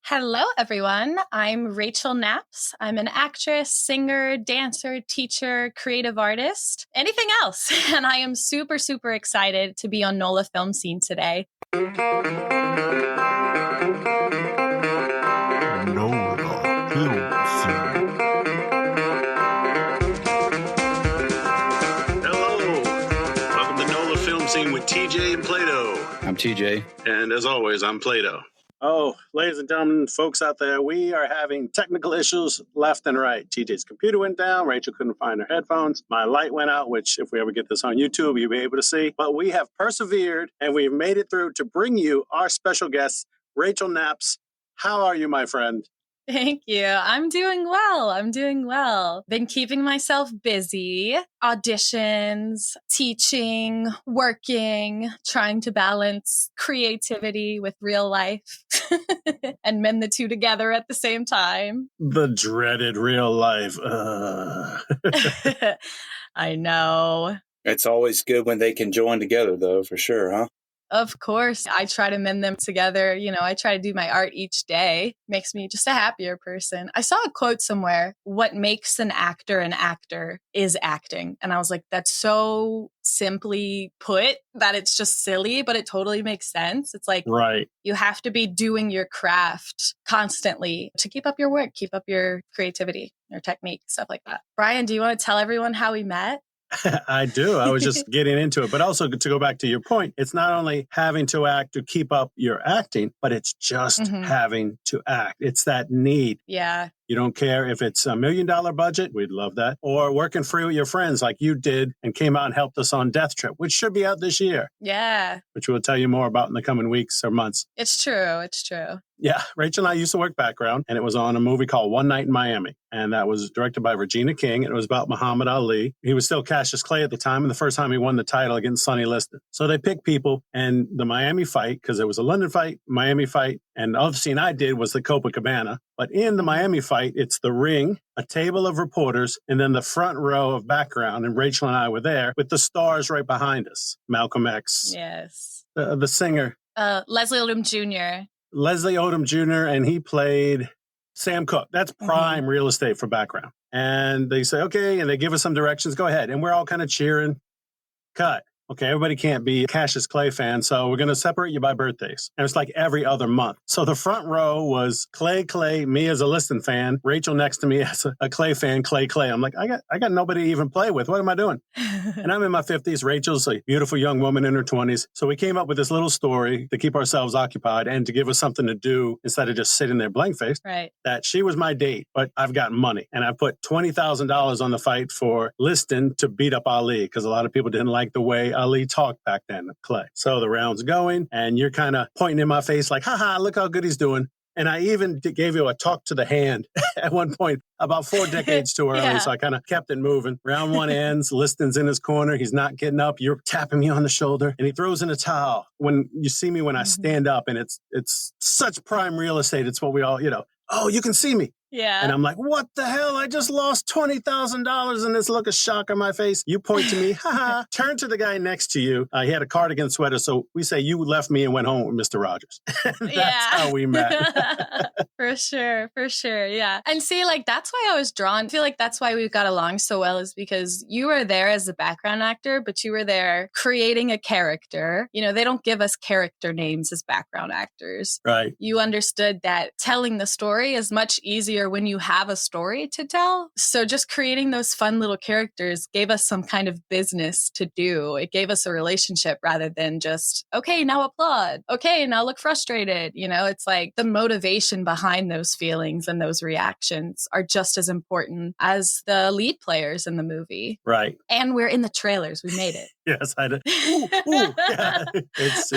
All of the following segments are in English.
Hello, everyone. I'm Rachael Knaps. I'm an actress, singer, dancer, teacher, creative artist, anything else. And I am super, super excited to be on NOLA Film Scene today. NOLA Film Scene. Hello. Welcome to NOLA Film Scene with TJ and Plaideau. I'm TJ. And as always, I'm Plaideau. Oh, ladies and gentlemen, folks out there, we are having technical issues left and right. TJ's computer went down. Rachel couldn't find her headphones. My light went out, which if we ever get this on YouTube, you'll be able to see. But we have persevered and we've made it through to bring you our special guest, Rachael Knaps. How are you, my friend? Thank you. I'm doing well. Been keeping myself busy. Auditions, teaching, working, trying to balance creativity with real life and mend the two together at the same time. The dreaded real life. I know. It's always good when they can join together, though, for sure, huh? Of course, I try to mend them together. You know, I try to do my art each day. Makes me just a happier person. I saw a quote somewhere, what makes an actor is acting. And I was like, that's so simply put that it's just silly, but it totally makes sense. It's like, right. You have to be doing your craft constantly to keep up your work, keep up your creativity, your technique, stuff like that. Brian, do you want to tell everyone how we met? I do. I was just getting into it. But also to go back to your point, it's not only having to act to keep up your acting, but it's just having to act. It's that need. Yeah. You don't care if it's $1 million budget. We'd love that. Or working free with your friends like you did and came out and helped us on Death Trip, which should be out this year. Yeah. Which we'll tell you more about in the coming weeks or months. It's true. Yeah. Rachel and I used to work background, and it was on a movie called One Night in Miami. And that was directed by Regina King. And it was about Muhammad Ali. He was still Cassius Clay at the time. And the first time he won the title against Sonny Liston. So they picked people, and the Miami fight, because it was a London fight, Miami fight. And the other scene I did was the Copacabana. But in the Miami fight, it's the ring, a table of reporters, and then the front row of background. And Rachel and I were there with the stars right behind us. Malcolm X. Yes. The singer. Leslie Odom Jr. Leslie Odom Jr. And he played Sam Cooke. That's prime real estate for background. And they say, okay, and they give us some directions. Go ahead. And we're all kind of cheering. Cut. Okay, everybody can't be a Cassius Clay fan, so we're going to separate you by birthdays. And it's like every other month. So the front row was Clay, me as a Liston fan, Rachel next to me as a Clay fan, Clay. I'm like, I got nobody to even play with. What am I doing? And I'm in my 50s. Rachel's a beautiful young woman in her 20s. So we came up with this little story to keep ourselves occupied and to give us something to do instead of just sitting there blank-faced. Right. That she was my date, but I've got money. And I put $20,000 on the fight for Liston to beat up Ali because a lot of people didn't like the way Ali talked back then, Clay. So the round's going, and you're kind of pointing in my face like, haha, look how good he's doing. And I even gave you a talk to the hand at one point about 4 decades too early. Yeah. So I kind of kept it moving. Round one ends, Liston's in his corner. He's not getting up. You're tapping me on the shoulder, and he throws in a towel. When you see me when I stand up, and it's such prime real estate. It's what we all, oh, you can see me. Yeah. And I'm like, what the hell? I just lost $20,000 and this look of shock on my face. You point to me, haha. Turn to the guy next to you. He had a cardigan sweater. So we say you left me and went home with Mr. Rogers. That's how we met. For sure. Yeah. And see, that's why I was drawn. I feel like that's why we got along so well, is because you were there as a background actor, but you were there creating a character. They don't give us character names as background actors. Right. You understood that telling the story is much easier when you have a story to tell. So just creating those fun little characters gave us some kind of business to do. It gave us a relationship rather than just, okay, now applaud. Okay, now look frustrated. It's like the motivation behind those feelings and those reactions are just as important as the lead players in the movie. Right. And we're in the trailers. We made it. Yes, I did. Yeah. It's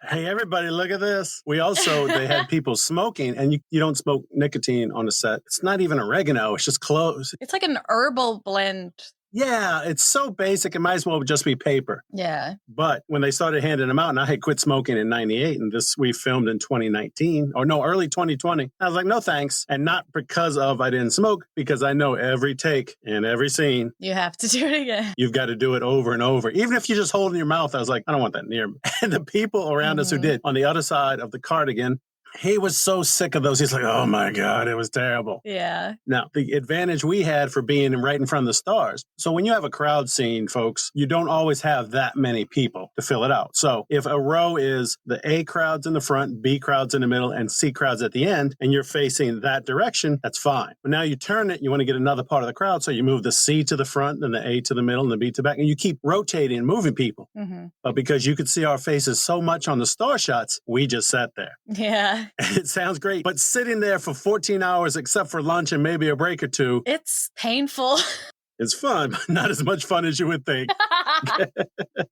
hey, everybody, look at this. They had people smoking, and you don't smoke nicotine on the set. It's not even oregano. It's just cloves. It's like an herbal blend. Yeah, it's so basic. It might as well just be paper. Yeah. But when they started handing them out, and I had quit smoking in 98, and we filmed in 2019, early 2020. I was like, no thanks. And not because I didn't smoke, because I know every take and every scene. You have to do it again. You've got to do it over and over. Even if you just hold in your mouth, I was like, I don't want that near me. And the people around us who did, on the other side of the cardigan, He was so sick of those. He's like, oh my God, it was terrible. Yeah. Now, the advantage we had for being right in front of the stars. So when you have a crowd scene, folks, you don't always have that many people to fill it out. So if a row is the A crowds in the front, B crowds in the middle, and C crowds at the end, and you're facing that direction, that's fine. But now you turn it, you want to get another part of the crowd. So you move the C to the front, and the A to the middle, and the B to the back, and you keep rotating and moving people. Mm-hmm. But because you could see our faces so much on the star shots, we just sat there. Yeah. It sounds great. But sitting there for 14 hours, except for lunch and maybe a break or two, It's painful. it's fun, but not as much fun as you would think.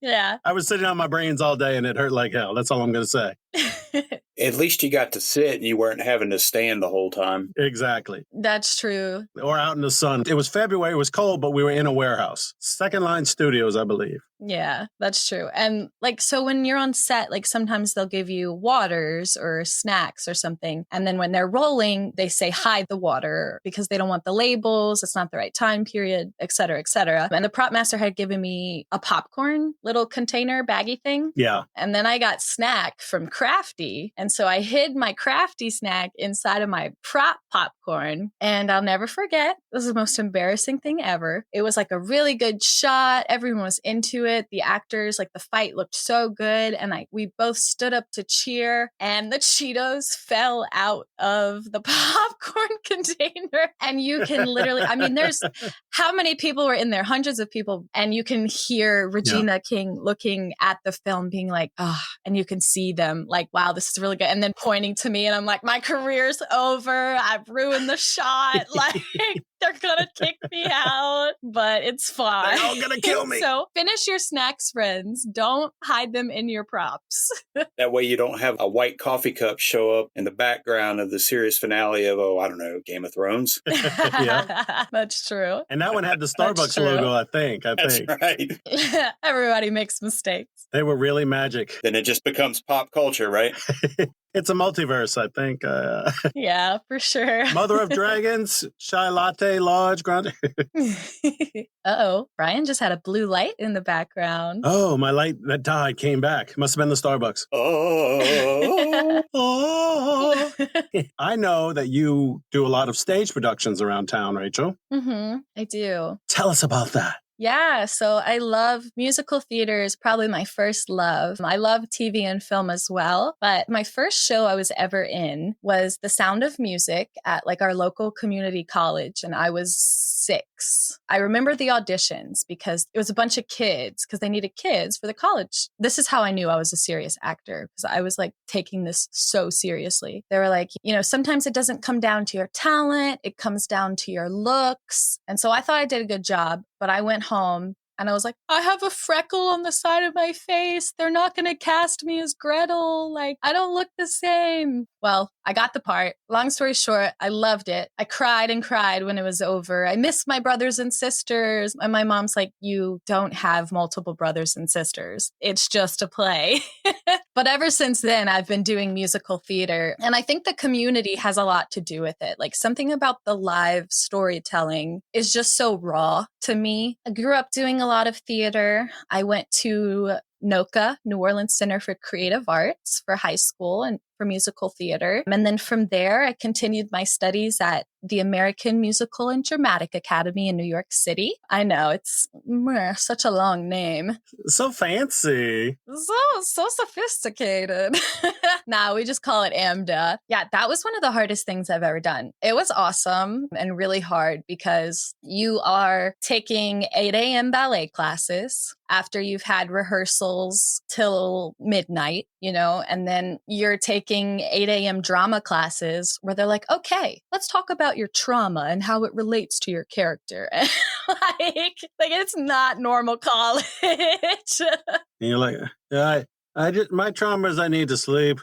Yeah. I was sitting on my brains all day and it hurt like hell. That's all I'm going to say. At least you got to sit and you weren't having to stand the whole time. Exactly. That's true. Or out in the sun. It was February. It was cold, but we were in a warehouse. Second Line Studios, I believe. Yeah, that's true. And like, so when you're on set, like sometimes they'll give you waters or snacks or something. And then when they're rolling, they say hide the water because they don't want the labels. It's not the right time period, et cetera, et cetera. And the prop master had given me a popcorn little container baggy thing. Yeah. And then I got snack from Crafty. And so I hid my Crafty snack inside of my prop popcorn. And I'll never forget, this is the most embarrassing thing ever. It was like a really good shot. Everyone was into it. The actors, like the fight looked so good. And we both stood up to cheer and the Cheetos fell out of the popcorn container. And you can literally, I mean, there's how many people were in there? Hundreds of people. And you can hear Regina King looking at the film being like, oh, and you can see them like, wow, this is really good. And then pointing to me and I'm like, my career's over. I've ruined the shot. Like they're going to kick me out, but it's fine. They're all going to kill me. So finish your snacks, friends. Don't hide them in your props. That way you don't have a white coffee cup show up in the background of the series finale of, I don't know, Game of Thrones. Yeah. That's true. And that one had the Starbucks logo, I think. That's right. Everybody makes mistakes. They were really magic. Then it just becomes pop culture, right? It's a multiverse, I think. Yeah, for sure. Mother of Dragons, Chai Latte, Large, Grande. Uh-oh. Brian just had a blue light in the background. Oh, my light that died came back. Must have been the Starbucks. Oh. Oh. I know that you do a lot of stage productions around town, Rachel. Mm-hmm. I do. Tell us about that. Yeah, so I love musical theater is probably my first love. I love TV and film as well, but my first show I was ever in was The Sound of Music at like our local community college, and I was 6. I remember the auditions because it was a bunch of kids because they needed kids for the college. This is how I knew I was a serious actor because I was like taking this so seriously. They were like, you know, sometimes it doesn't come down to your talent, it comes down to your looks. And so I thought I did a good job. But I went home and I was like, I have a freckle on the side of my face. They're not going to cast me as Gretel. Like, I don't look the same. Well, I got the part. Long story short, I loved it. I cried and cried when it was over. I missed my brothers and sisters. And my mom's like, you don't have multiple brothers and sisters. It's just a play. But ever since then, I've been doing musical theater. And I think the community has a lot to do with it. Like something about the live storytelling is just so raw to me. I grew up doing a lot of theater. I went to NOCA, New Orleans Center for Creative Arts, for high school and for musical theater. And then from there, I continued my studies at the American Musical and Dramatic Academy in New York City. I know, it's such a long name. So fancy. So sophisticated. Nah, we just call it AMDA. Yeah, that was one of the hardest things I've ever done. It was awesome and really hard because you are taking 8 a.m. ballet classes after you've had rehearsals till midnight, you know, and then you're taking 8 a.m. drama classes where they're like, okay, let's talk about your trauma and how it relates to your character. like it's not normal college. And you're like, I just, my trauma is I need to sleep.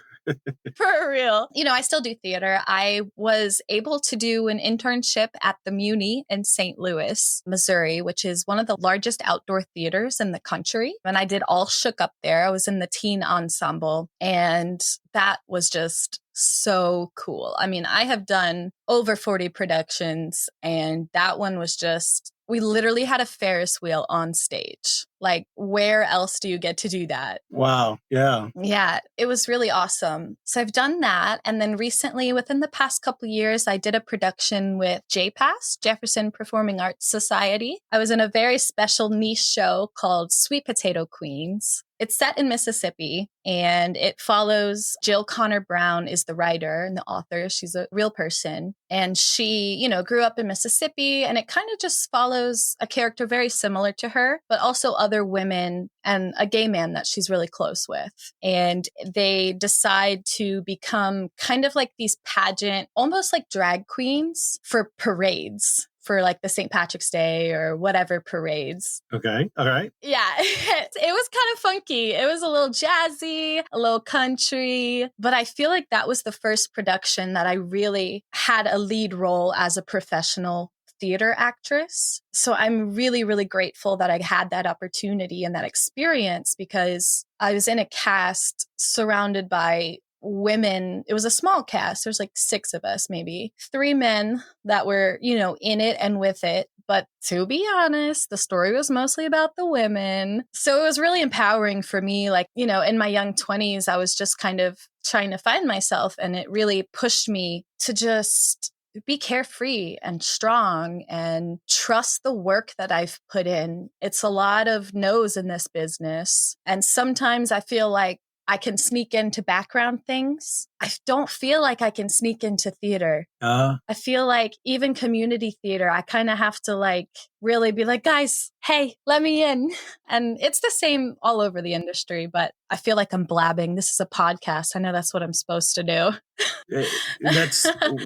For real. You know, I still do theater. I was able to do an internship at the Muni in St. Louis, Missouri, which is one of the largest outdoor theaters in the country. And I did All Shook up there. I was in the teen ensemble, and that was just so cool. I mean, I have done over 40 productions, and that one was just We literally had a Ferris wheel on stage. Like, where else do you get to do that? Wow. Yeah. Yeah, it was really awesome. So I've done that. And then recently, within the past couple of years, I did a production with JPAS, Jefferson Performing Arts Society. I was in a very special niche show called Sweet Potato Queens. It's set in Mississippi, and it follows Jill Connor Brown is the writer and the author. She's a real person. And she, grew up in Mississippi, and it kind of just follows a character very similar to her, but also other women and a gay man that she's really close with. And they decide to become kind of like these pageant, almost like drag queens for parades. For like the St. Patrick's Day or whatever parades. Okay. All right. Yeah, it was kind of funky. It was a little jazzy, a little country, but I feel like that was the first production that I really had a lead role as a professional theater actress. So I'm really, really grateful that I had that opportunity and that experience because I was in a cast surrounded by women. It was a small cast. There's like 6 of us, maybe 3 men that were, in it and with it. But to be honest, the story was mostly about the women. So it was really empowering for me. Like, in my young 20s, I was just kind of trying to find myself. And it really pushed me to just be carefree and strong and trust the work that I've put in. It's a lot of no's in this business. And sometimes I feel like I can sneak into background things. I don't feel like I can sneak into theater. I feel like even community theater, I kind of have to really be like, guys, hey, let me in. And it's the same all over the industry, but I feel like I'm blabbing. This is a podcast. I know that's what I'm supposed to do.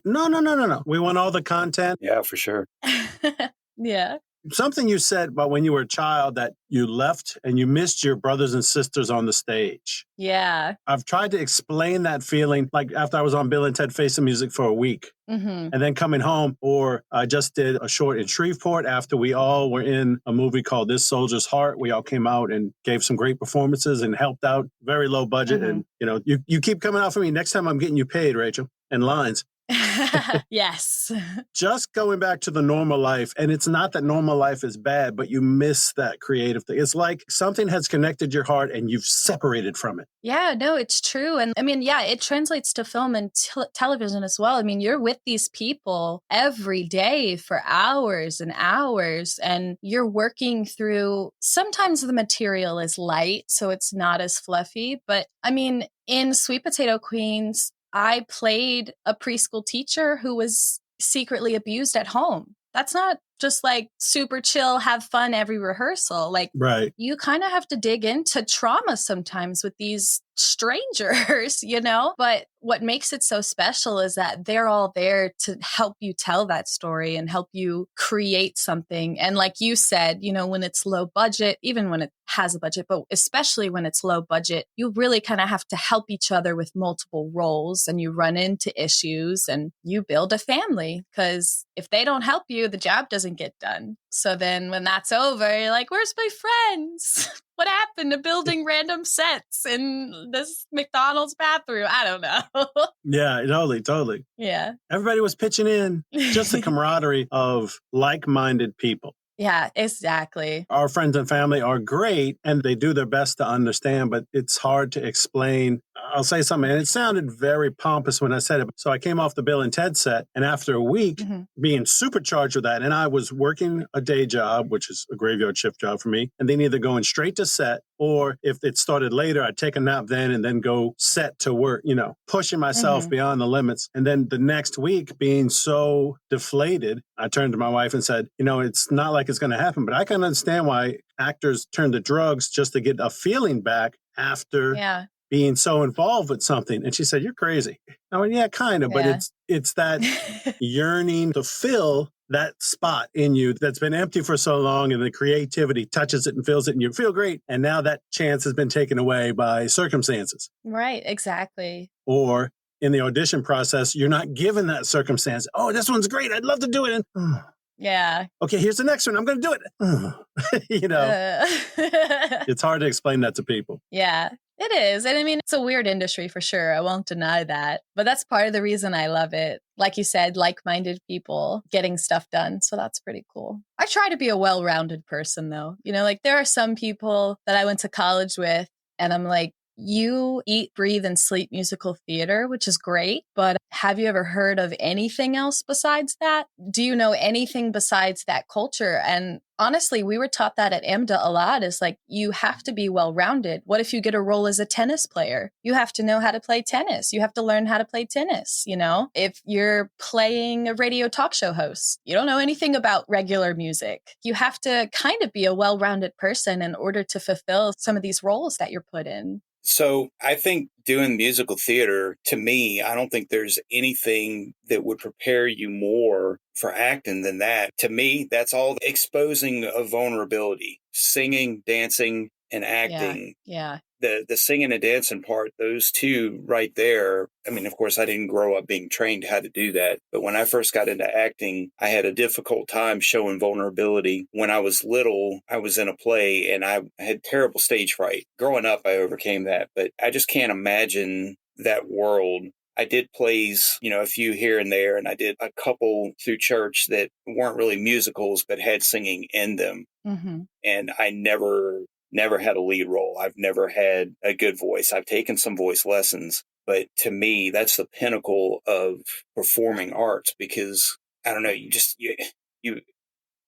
No. We want all the content. Yeah, for sure. Yeah. Something you said about when you were a child that you left and you missed your brothers and sisters on the stage. Yeah. I've tried to explain that feeling, like after I was on Bill and Ted Face the Music for a week and then coming home, or I just did a short in Shreveport after we all were in a movie called This Soldier's Heart. We all came out and gave some great performances and helped out, very low budget. And, you keep coming out for me. Next time I'm getting you paid, Rachel, and lines. Yes. Just going back to the normal life, and it's not that normal life is bad, but you miss that creative thing. It's like something has connected your heart and you've separated from it. Yeah, no, it's true. And I mean, yeah, it translates to film and television as well. I mean, you're with these people every day for hours and hours, and you're working through, sometimes the material is light, so it's not as fluffy. But I mean, in Sweet Potato Queens, I played a preschool teacher who was secretly abused at home. That's not just like super chill, have fun every rehearsal. Like, right. You kind of have to dig into trauma sometimes with these strangers, But what makes it so special is that they're all there to help you tell that story and help you create something. And like you said, when it's low budget, even when it has a budget, but especially when it's low budget, you really kind of have to help each other with multiple roles, and you run into issues and you build a family, because if they don't help you, the job doesn't get done. So then when that's over, you're like, where's my friends? What happened to building random sets in this McDonald's bathroom? I don't know. Yeah, totally. Yeah. Everybody was pitching in. Just the camaraderie of like-minded people. Yeah, exactly. Our friends and family are great and they do their best to understand, but it's hard to explain. I'll say something, and it sounded very pompous when I said it. So I came off the Bill and Ted set, and after a week being supercharged with that, and I was working a day job, which is a graveyard shift job for me, and then either going straight to set, or if it started later, I'd take a nap then and then go set to work, pushing myself beyond the limits. And then the next week being so deflated, I turned to my wife and said, it's not like it's going to happen, but I can understand why actors turn to drugs just to get a feeling back after being so involved with something. And she said, you're crazy. I went, yeah, kind of, but it's that yearning to fill that spot in you that's been empty for so long, and the creativity touches it and fills it and you feel great. And now that chance has been taken away by circumstances. Right, exactly. Or in the audition process, you're not given that circumstance. Oh, this one's great. I'd love to do it. And, yeah. Okay, here's the next one. I'm going to do it. It's hard to explain that to people. Yeah. It is. And I mean, it's a weird industry for sure. I won't deny that. But that's part of the reason I love it. like you said, like-minded people getting stuff done. So that's pretty cool. I try to be a well-rounded person though. Like there are some people that I went to college with and I'm like, you eat, breathe, and sleep musical theater, which is great. But have you ever heard of anything else besides that? Do you know anything besides that culture? And honestly, we were taught that at AMDA a lot is like, you have to be well-rounded. What if you get a role as a tennis player? You have to know how to play tennis. You have to learn how to play tennis. If you're playing a radio talk show host, you don't know anything about regular music. You have to kind of be a well-rounded person in order to fulfill some of these roles that you're put in. So I think doing musical theater, to me, I don't think there's anything that would prepare you more for acting than that. To me, that's all exposing a vulnerability, singing, dancing, and acting. Yeah. The singing and dancing part, those two right there. I mean, of course, I didn't grow up being trained how to do that. But when I first got into acting, I had a difficult time showing vulnerability. When I was little, I was in a play and I had terrible stage fright. Growing up, I overcame that. But I just can't imagine that world. I did plays, a few here and there, and I did a couple through church that weren't really musicals, but had singing in them. Mm-hmm. And I never had a lead role. I've never had a good voice. I've taken some voice lessons, but to me, that's the pinnacle of performing arts because I don't know,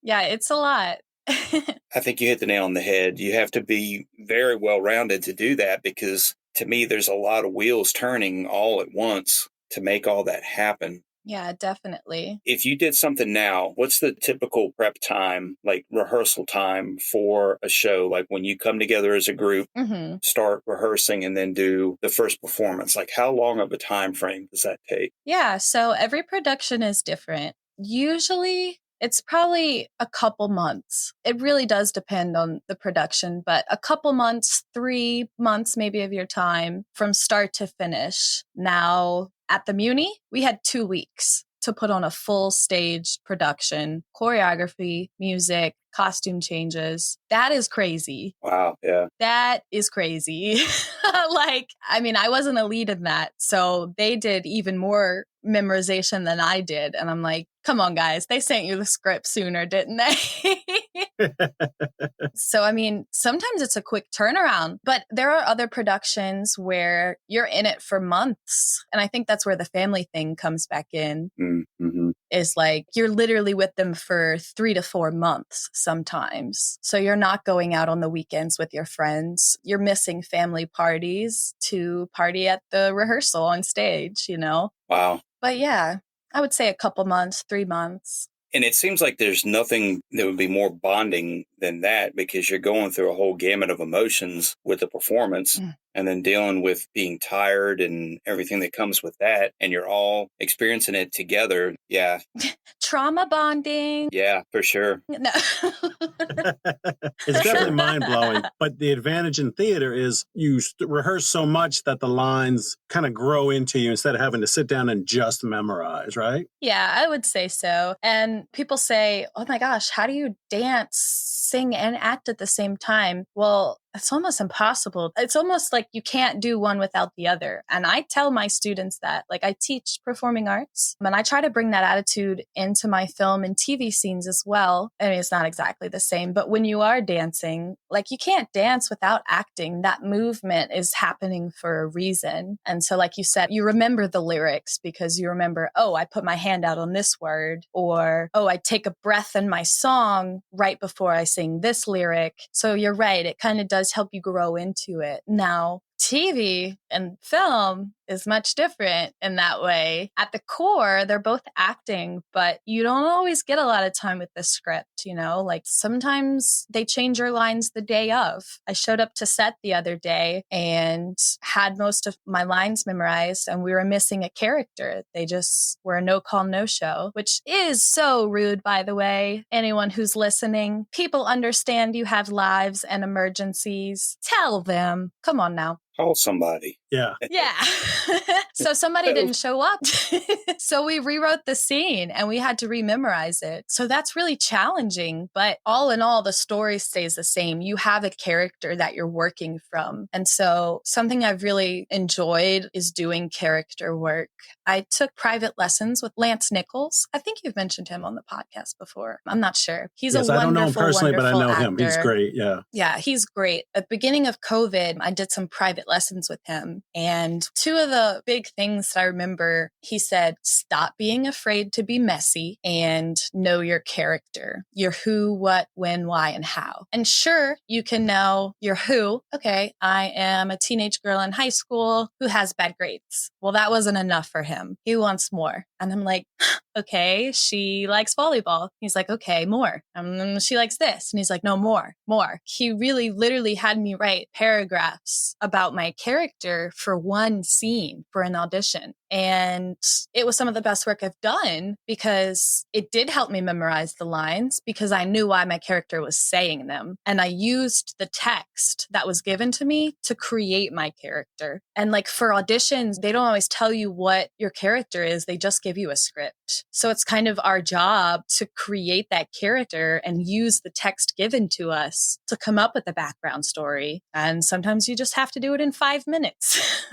Yeah, it's a lot. I think you hit the nail on the head. You have to be very well-rounded to do that because to me, there's a lot of wheels turning all at once to make all that happen. Yeah, definitely. If you did something now, what's the typical prep time, like rehearsal time for a show? Like when you come together as a group, start rehearsing and then do the first performance, like how long of a time frame does that take? Yeah, so every production is different. Usually it's probably a couple months. It really does depend on the production, but a couple months, 3 months maybe of your time from start to finish. Now, at the Muni, we had 2 weeks to put on a full stage production, choreography, music, costume changes. That is crazy. Wow, yeah. That is crazy. I wasn't a lead in that. So they did even more memorization than I did. And I'm like, come on, guys, they sent you the script sooner, didn't they? So, sometimes it's a quick turnaround, but there are other productions where you're in it for months. And I think that's where the family thing comes back in. Mm-hmm. Is like you're literally with them for 3 to 4 months sometimes. So you're not going out on the weekends with your friends. You're missing family parties to party at the rehearsal on stage, Wow. But yeah, I would say a couple months, 3 months. And it seems like there's nothing that would be more bonding than that because you're going through a whole gamut of emotions with the performance and then dealing with being tired and everything that comes with that. And you're all experiencing it together. Yeah. Trauma bonding. Yeah, for sure. No. It's definitely mind-blowing. But the advantage in theater is you rehearse so much that the lines kind of grow into you instead of having to sit down and just memorize, right? Yeah, I would say so. And people say, oh my gosh, how do you dance, sing, and act at the same time? Well, it's almost impossible. It's almost like you can't do one without the other. And I tell my students that, I teach performing arts, and I try to bring that attitude into my film and TV scenes as well. It's not exactly the same, but when you are dancing, you can't dance without acting. That movement is happening for a reason. And so, like you said, you remember the lyrics because you remember, oh, I put my hand out on this word, or, oh, I take a breath in my song right before I sing this lyric. So you're right. It kind of does help you grow into it. Now, TV and film is much different in that way. At the core, they're both acting, but you don't always get a lot of time with the script, sometimes they change your lines the day of. I showed up to set the other day and had most of my lines memorized, and we were missing a character. They just were a no call, no show, which is so rude, by the way. Anyone who's listening, people understand you have lives and emergencies. Tell them. Come on now. Call somebody. Yeah. Yeah. So somebody didn't show up. So we rewrote the scene and we had to rememorize it. So that's really challenging. But all in all, the story stays the same. You have a character that you're working from. And so something I've really enjoyed is doing character work. I took private lessons with Lance Nichols. I think you've mentioned him on the podcast before. I'm not sure. He's yes, a wonderful, I don't know him personally, but I know actor. him. He's great. Yeah. Yeah, he's great. At the beginning of COVID, I did some private lessons with him. And two of the big things that I remember, he said, stop being afraid to be messy and know your character, your who, what, when, why, and how. And sure, you can know your who. Okay, I am a teenage girl in high school who has bad grades. Well, that wasn't enough for him. He wants more. And I'm like, okay, she likes volleyball. He's like, okay, more. She likes this. And he's like, no, more. He really literally had me write paragraphs about my character for one scene for an audition. And it was some of the best work I've done because it did help me memorize the lines because I knew why my character was saying them. And I used the text that was given to me to create my character. And like for auditions, they don't always tell you what your character is. They just give you a script. So it's kind of our job to create that character and use the text given to us to come up with a background story. And sometimes you just have to do it in 5 minutes.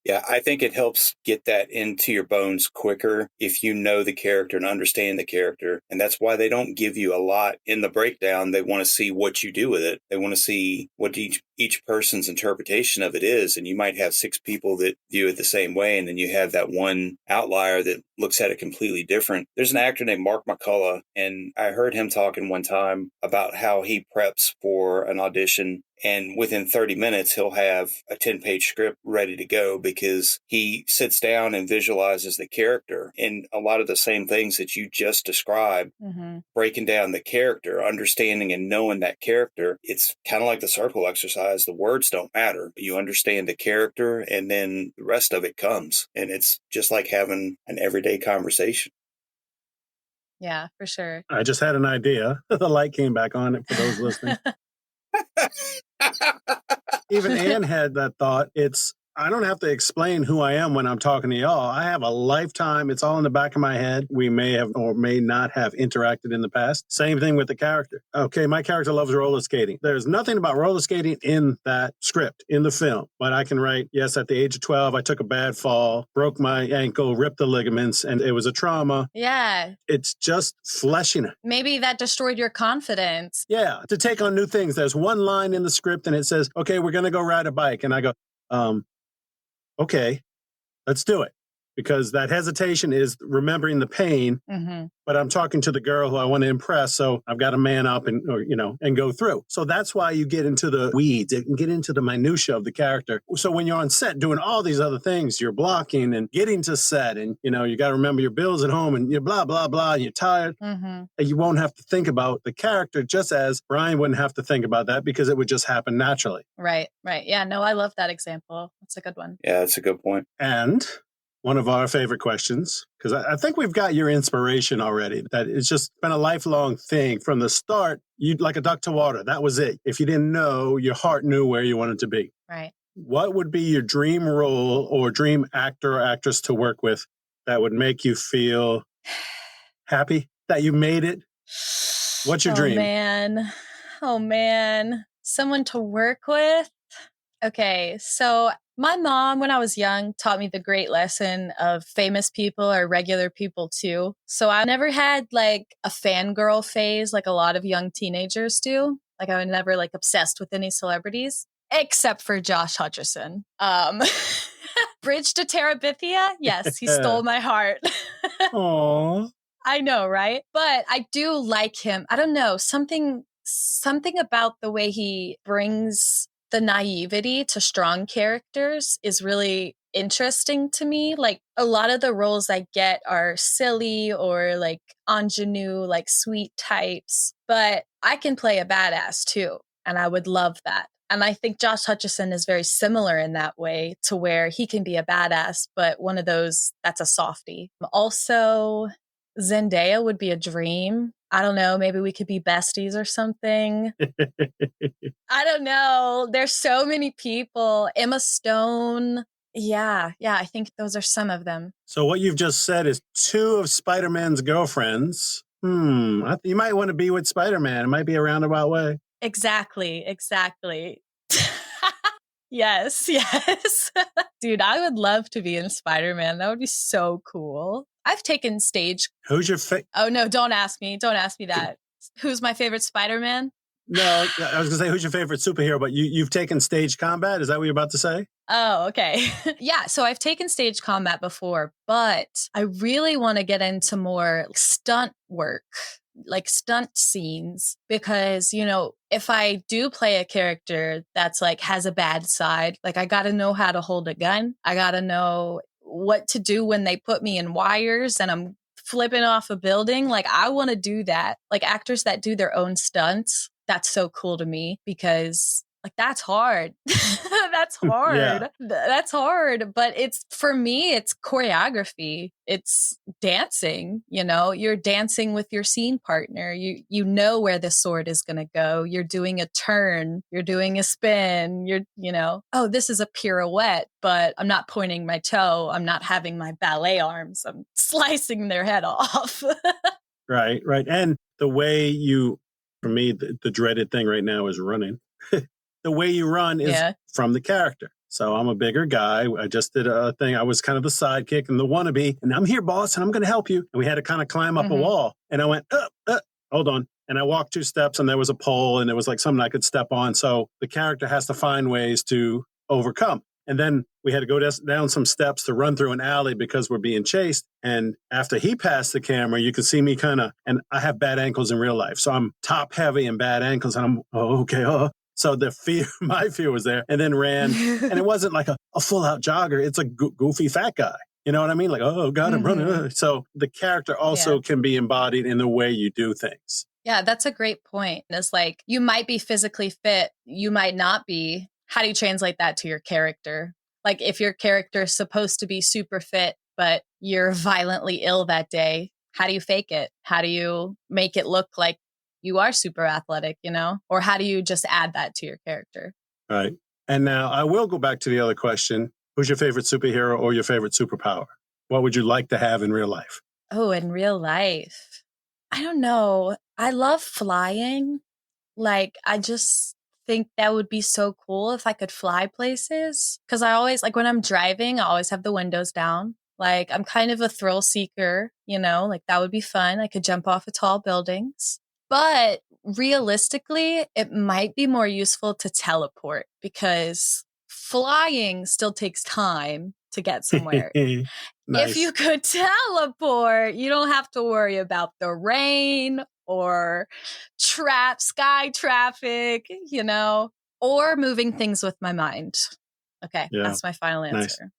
Yeah, I think it helps get that into your bones quicker if you know the character and understand the character. And that's why they don't give you a lot in the breakdown. They want to see what you do with it. They want to see what each person's interpretation of it is. And you might have 6 people that view it the same way. And then you have that one outlier that looks at it completely different. There's an actor named Mark McCullough, and I heard him talking one time about how he preps for an audition. And within 30 minutes, he'll have a 10-page script ready to go because he sits down and visualizes the character. And a lot of the same things that you just described, breaking down the character, understanding and knowing that character, it's kind of like the circle exercise. The words don't matter. You understand the character and then the rest of it comes. And it's just like having an everyday conversation. Yeah, for sure. I just had an idea. The light came back on it for those listening. Even Anne had that thought. I don't have to explain who I am when I'm talking to y'all. I have a lifetime. It's all in the back of my head. We may have or may not have interacted in the past. Same thing with the character. Okay, my character loves roller skating. There's nothing about roller skating in that script, in the film. But I can write, yes, at the age of 12, I took a bad fall, broke my ankle, ripped the ligaments, and it was a trauma. Yeah. It's just fleshing it. Maybe that destroyed your confidence. Yeah, to take on new things. There's one line in the script and it says, okay, we're going to go ride a bike. And I go, okay, let's do it. Because that hesitation is remembering the pain, but I'm talking to the girl who I want to impress, so I've got to man up and go through. So that's why you get into the weeds and get into the minutia of the character. So when you're on set doing all these other things, you're blocking and getting to set, and you got to remember your bills at home, and you're blah blah blah, and you're tired, and you won't have to think about the character, just as Brian wouldn't have to think about that because it would just happen naturally. Right. Yeah, no, I love that example. That's a good one. Yeah, that's a good point. And one of our favorite questions, because I think we've got your inspiration already, that it's just been a lifelong thing. From the start, you'd like a duck to water. That was it. If you didn't know, your heart knew where you wanted to be. Right. What would be your dream role or dream actor or actress to work with that would make you feel happy that you made it? What's your dream? Oh, man. Someone to work with? Okay, so my mom, when I was young, taught me the great lesson of famous people are regular people too. So I never had like a fangirl phase like a lot of young teenagers do. Like I was never like obsessed with any celebrities, except for Josh Hutcherson. Bridge to Terabithia? Yes, he stole my heart. Aww. I know, right? But I do like him. I don't know, something about the way he brings the naivety to strong characters is really interesting to me. Like a lot of the roles I get are silly or like ingenue, like sweet types, but I can play a badass too. And I would love that. And I think Josh Hutcherson is very similar in that way to where he can be a badass, but one of those that's a softie. Also, Zendaya would be a dream. I don't know. Maybe we could be besties or something. I don't know. There's so many people. Emma Stone. Yeah. I think those are some of them. So what you've just said is 2 of Spider-Man's girlfriends. You might want to be with Spider-Man. It might be a roundabout way. Exactly. Yes, yes. Dude, I would love to be in Spider-Man. That would be so cool. I've taken stage. Who's your favorite? Oh, no, don't ask me. Don't ask me that. Who's my favorite Spider-Man? No, I was going to say, who's your favorite superhero? But you've taken stage combat. Is that what you're about to say? Oh, okay. Yeah, so I've taken stage combat before, but I really want to get into more stunt work, like stunt scenes, because, you know, if I do play a character that's like has a bad side, like I got to know how to hold a gun. I got to know what to do when they put me in wires and I'm flipping off a building. Like I want to do that. Like actors that do their own stunts. That's so cool to me because like that's hard. That's hard. Yeah. That's hard. But it's for me, it's choreography. It's dancing, you know, you're dancing with your scene partner. You know where the sword is gonna go. You're doing a turn, you're doing a spin, you know, oh, this is a pirouette, but I'm not pointing my toe. I'm not having my ballet arms. I'm slicing their head off. Right. And the way for me, the dreaded thing right now is running. The way you run is from the character. So I'm a bigger guy. I just did a thing. I was kind of the sidekick and the wannabe. And I'm here, boss, and I'm going to help you. And we had to kind of climb up a wall. And I went, hold on. And I walked 2 steps and there was a pole and there was like something I could step on. So the character has to find ways to overcome. And then we had to go down some steps to run through an alley because we're being chased. And after he passed the camera, you could see me and I have bad ankles in real life. So I'm top heavy and bad ankles. And I'm, okay. So my fear was there, and then ran. And it wasn't like a full out jogger. It's a goofy fat guy. You know what I mean? Like, oh God, I'm running. So the character also can be embodied in the way you do things. Yeah, that's a great point. It's like, you might be physically fit. You might not be. How do you translate that to your character? Like if your character is supposed to be super fit, but you're violently ill that day, how do you fake it? How do you make it look like you are super athletic, you know? Or how do you just add that to your character? Right. And now I will go back to the other question. Who's your favorite superhero or your favorite superpower? What would you like to have in real life? Oh, in real life. I don't know. I love flying. Like, I just think that would be so cool if I could fly places. Because I always, like when I'm driving, I always have the windows down. Like, I'm kind of a thrill seeker, you know, like that would be fun. I could jump off of tall buildings. But realistically, it might be more useful to teleport because flying still takes time to get somewhere. Nice. If you could teleport, you don't have to worry about the rain or sky traffic, you know, or moving things with my mind. Okay, that's my final answer.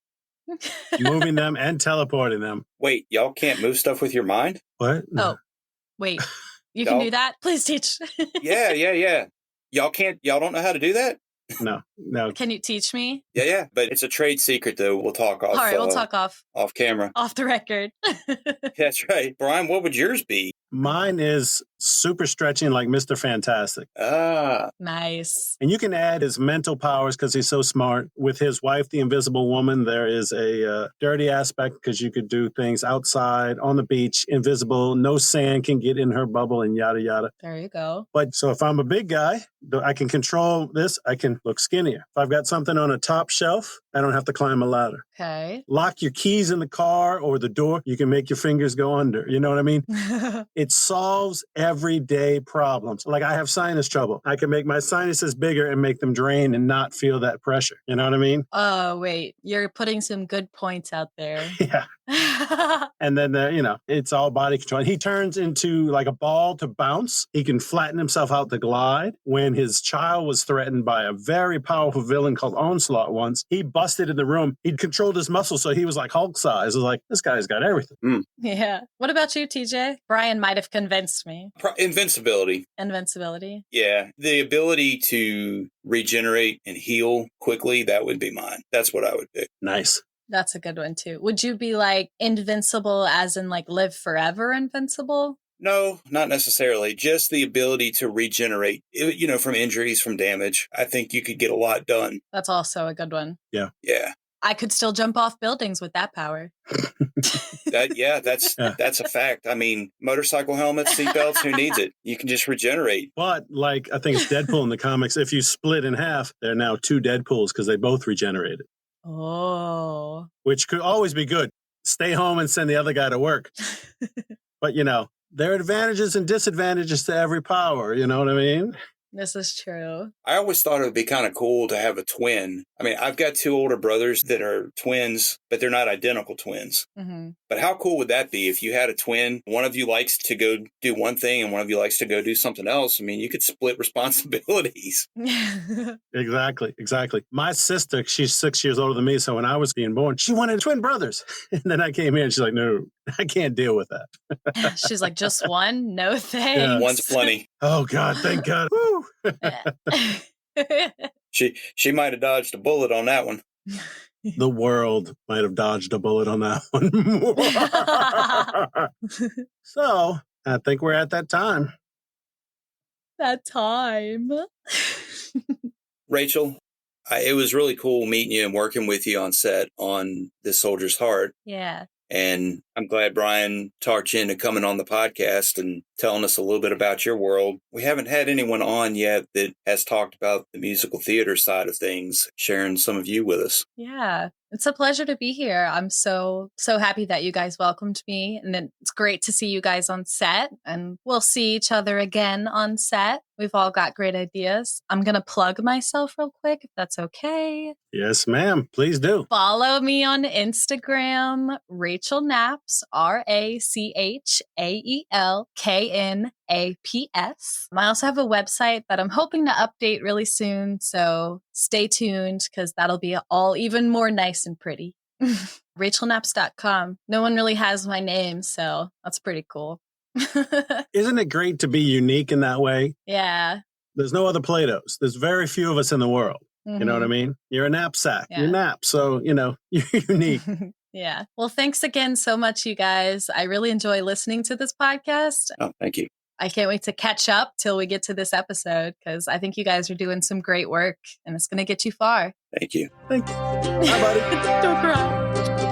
Nice. Moving them and teleporting them. Wait, y'all can't move stuff with your mind? What? Oh, wait. You can do that? Please teach. Yeah. Y'all don't know how to do that? No. Can you teach me? Yeah. But it's a trade secret, though. We'll talk off. All right, we'll talk off camera. Off the record. That's right. Brian, what would yours be? Mine is super stretching like Mr. Fantastic. Ah. Nice. And you can add his mental powers because he's so smart. With his wife, the Invisible Woman, there is a dirty aspect because you could do things outside, on the beach, invisible. No sand can get in her bubble and yada, yada. There you go. But so if I'm a big guy, I can control this. I can look skinnier. If I've got something on a top shelf, I don't have to climb a ladder. Okay. Lock your keys in the car or the door. You can make your fingers go under. You know what I mean? It solves everyday problems. Like I have sinus trouble. I can make my sinuses bigger and make them drain and not feel that pressure. You know what I mean? Oh, wait. You're putting some good points out there. Yeah. And then, it's all body control. He turns into like a ball to bounce. He can flatten himself out to glide. When his child was threatened by a very powerful villain called Onslaught once, he busted in the room. He controlled his muscles, so he was like Hulk size. It was like, this guy's got everything. Yeah. What about you, TJ? Brian might have convinced me. Invincibility. Yeah. The ability to regenerate and heal quickly, that would be mine. That's what I would pick. Nice. That's a good one, too. Would you be like invincible as in like live forever invincible? No, not necessarily. Just the ability to regenerate, from injuries, from damage. I think you could get a lot done. That's also a good one. Yeah. Yeah. I could still jump off buildings with that power. That's a fact. I mean, motorcycle helmets, seatbelts, who needs it? You can just regenerate. But like, I think it's Deadpool in the comics. If you split in half, there are now 2 Deadpools because they both regenerated. Oh. Which could always be good. Stay home and send the other guy to work. But, there are advantages and disadvantages to every power. You know what I mean? This is true. I always thought it would be kind of cool to have a twin. I mean, I've got 2 older brothers that are twins, but they're not identical twins. Mm-hmm. But how cool would that be if you had a twin? One of you likes to go do one thing and one of you likes to go do something else. I mean, you could split responsibilities. Exactly. My sister, she's 6 years older than me. So when I was being born, she wanted twin brothers. And then I came here and she's like, no, I can't deal with that. She's like, just one? No thanks. Yeah. One's plenty. Oh, God, thank God. Woo. She might have dodged a bullet on that one. The world might have dodged a bullet on that one. So I think we're at that time. That time. Rachel, it was really cool meeting you and working with you on set on This Soldier's Heart. Yeah. And I'm glad Brian talked you into coming on the podcast and telling us a little bit about your world. We haven't had anyone on yet that has talked about the musical theater side of things, sharing some of you with us. Yeah. It's a pleasure to be here. I'm so happy that you guys welcomed me. And it's great to see you guys on set. And we'll see each other again on set. We've all got great ideas. I'm going to plug myself real quick, if that's okay. Yes, ma'am. Please do. Follow me on Instagram, Rachael Knaps, RACHAELKNAPS. I also have a website that I'm hoping to update really soon. So stay tuned because that'll be all even more nice and pretty. RachelKnaps.com. No one really has my name, so that's pretty cool. Isn't it great to be unique in that way? Yeah. There's no other Plaidos. There's very few of us in the world. Mm-hmm. You know what I mean? You're a knapsack. Yeah. You're nap. So, you're unique. Yeah. Well, thanks again so much, you guys. I really enjoy listening to this podcast. Oh, thank you. I can't wait to catch up till we get to this episode because I think you guys are doing some great work and it's going to get you far. Thank you. Thank you. Bye, buddy. Don't cry.